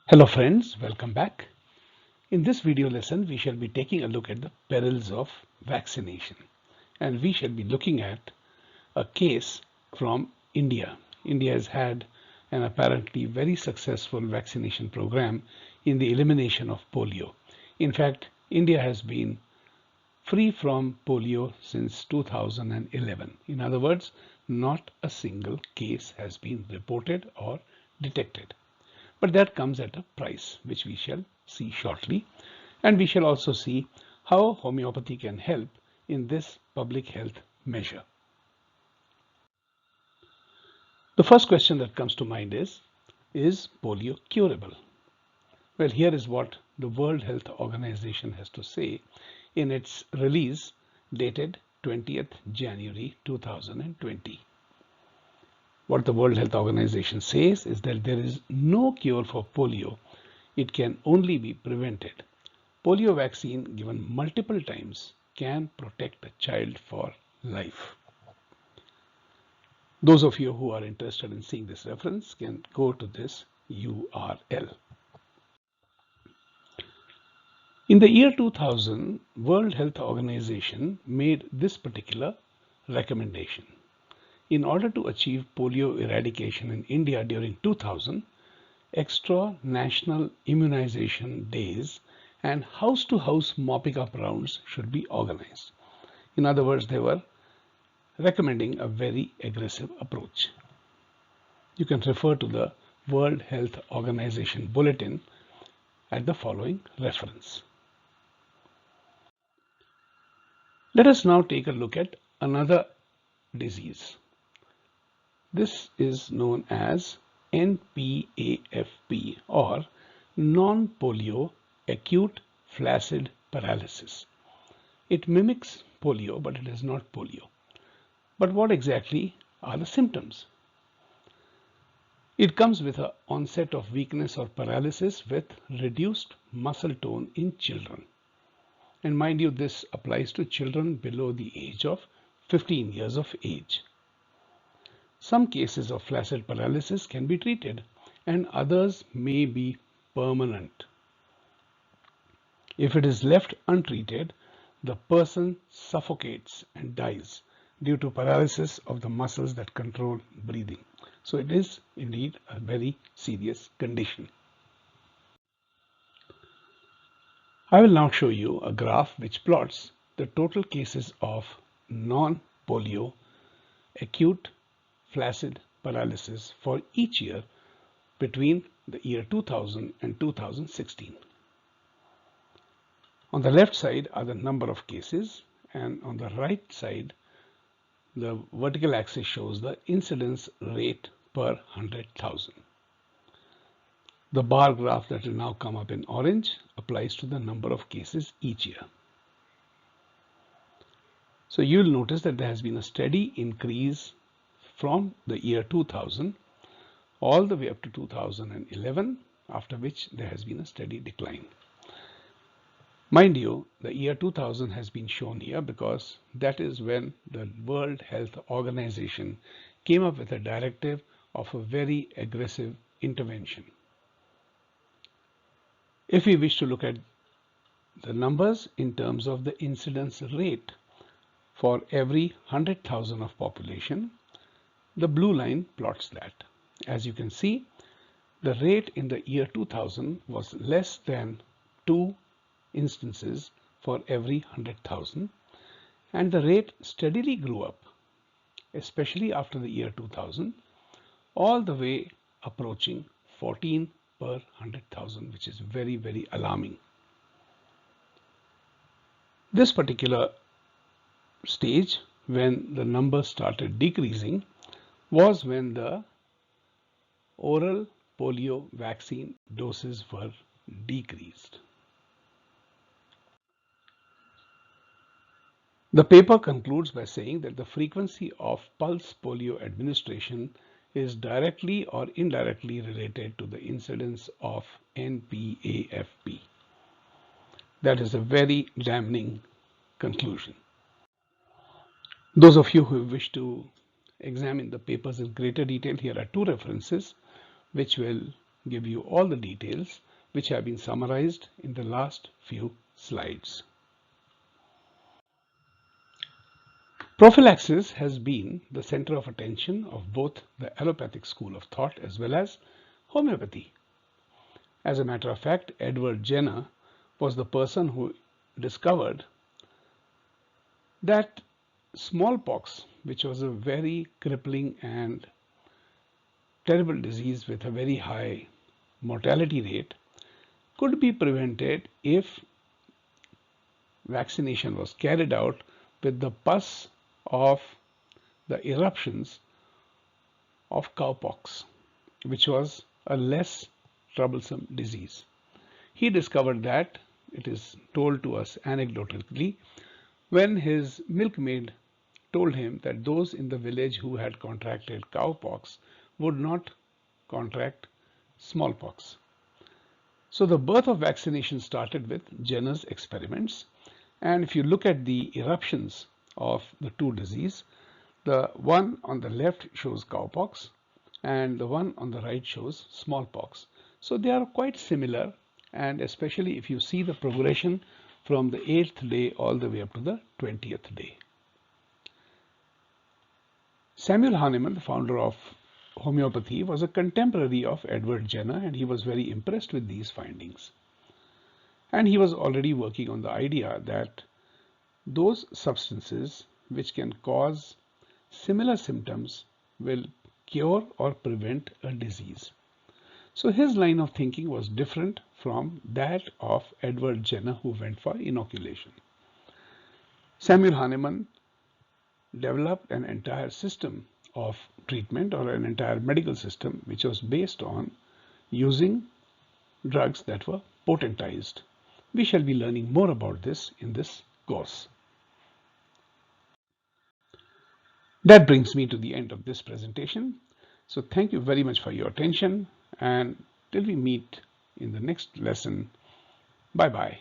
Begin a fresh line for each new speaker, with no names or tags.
Hello friends, welcome back. In this video lesson, we shall be taking a look at the perils of vaccination. And we shall be looking at a case from India. India has had an apparently very successful vaccination program in the elimination of polio. In fact, India has been free from polio since 2011. In other words, not a single case has been reported or detected. But that comes at a price, which we shall see shortly. And we shall also see how homeopathy can help in this public health measure. The first question that comes to mind is polio curable? Well, here is what the World Health Organization has to say in its release dated 20th January 2020. What the World Health Organization says is that there is no cure for polio. It can only be prevented. Polio vaccine given multiple times can protect a child for life. Those of you who are interested in seeing this reference can go to this URL. In the year 2000, World Health Organization made this particular recommendation. In order to achieve polio eradication in India during 2000, extra national immunization days and house-to-house mopping up rounds should be organized. In other words, they were recommending a very aggressive approach. You can refer to the World Health Organization bulletin at the following reference. Let us now take a look at another disease. This is known as NPAFP or non-polio acute flaccid paralysis. It mimics polio, but it is not polio. But what exactly are the symptoms? It comes with an onset of weakness or paralysis with reduced muscle tone in children. And mind you, this applies to children below the age of 15 years of age. Some cases of flaccid paralysis can be treated and others may be permanent. If it is left untreated, the person suffocates and dies due to paralysis of the muscles that control breathing. So it is indeed a very serious condition. I will now show you a graph which plots the total cases of non-polio acute flaccid paralysis for each year between the year 2000 and 2016. On the left side are the number of cases, and on the right side the vertical axis shows the incidence rate per 100,000. The bar graph that will now come up in orange applies to the number of cases each year. So you will notice that there has been a steady increase from the year 2000 all the way up to 2011, after which there has been a steady decline. Mind you, the year 2000 has been shown here because that is when the World Health Organization came up with a directive of a very aggressive intervention. If we wish to look at the numbers in terms of the incidence rate for every 100,000 of population, the blue line plots that. As you can see, the rate in the year 2000 was less than 2 instances for every 100,000, and the rate steadily grew up, especially after the year 2000, all the way approaching 14 per 100,000, which is very, very alarming. This particular stage, when the numbers started decreasing, was when the oral polio vaccine doses were decreased. The paper concludes by saying that the frequency of pulse polio administration is directly or indirectly related to the incidence of NPAFP. That is a very damning conclusion. Those of you who wish to examine the papers in greater detail, here are two references which will give you all the details which have been summarized in the last few slides. Prophylaxis has been the center of attention of both the allopathic school of thought as well as homeopathy. As a matter of fact, Edward Jenner was the person who discovered that smallpox, which was a very crippling and terrible disease with a very high mortality rate, could be prevented if vaccination was carried out with the pus of the eruptions of cowpox, which was a less troublesome disease. He discovered that, it is told to us anecdotally, when his milkmaid told him that those in the village who had contracted cowpox would not contract smallpox. So the birth of vaccination started with Jenner's experiments. And if you look at the eruptions of the two diseases, the one on the left shows cowpox and the one on the right shows smallpox. So they are quite similar, and especially if you see the progression from the 8th day all the way up to the 20th day. Samuel Hahnemann, the founder of homeopathy, was a contemporary of Edward Jenner, and he was very impressed with these findings. And he was already working on the idea that those substances which can cause similar symptoms will cure or prevent a disease. So his line of thinking was different from that of Edward Jenner, who went for inoculation. Samuel Hahnemann developed an entire system of treatment, or an entire medical system, which was based on using drugs that were potentized. We shall be learning more about this in this course. That brings me to the end of this presentation. So thank you very much for your attention, and till we meet in the next lesson, bye bye.